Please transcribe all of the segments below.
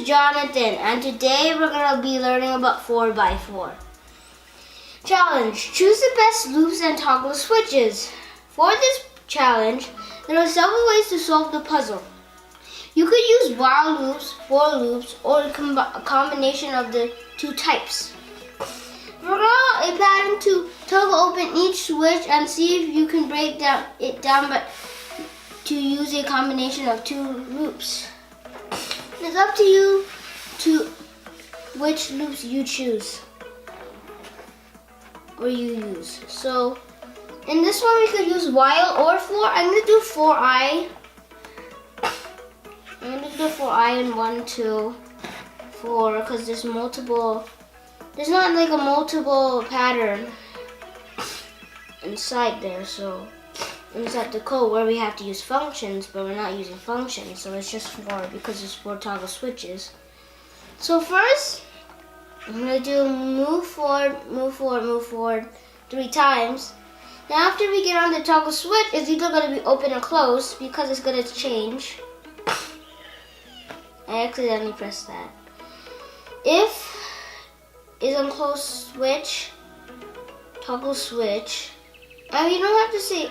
Jonathan, and today we're going to be learning about 4x4. Challenge: choose the best loops and toggle switches. For this challenge, there are several ways to solve the puzzle. You could use while loops, for loops, or a combination of the two types. We're going to a pattern to toggle open each switch and see if you can break it down but to use a combination of two loops. It's up to you to which loops you choose or you use. So in this one we could use while or for. I'm going to do for I. I'm going to do for I in 1, 2, 4 because there's multiple. There's not like a multiple pattern inside there, so inside the code where we have to use functions, but we're not using functions, so it's just for because it's 4 toggle switches. So first, I'm gonna do move forward, move forward, move forward 3 times. Now after we get on the toggle switch, it's either gonna be open or closed because it's gonna change. I accidentally pressed that. If is on close switch, toggle switch, and you don't have to say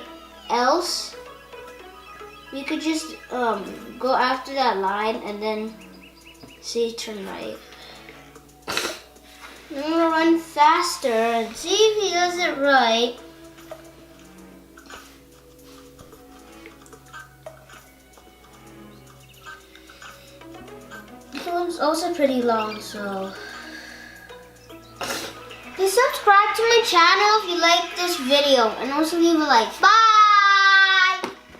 else. We could just go after that line and then say turn right. I'm gonna run faster and see if he does it right. This one's also pretty long, so please subscribe to my channel if you like this video and also leave a like. Bye!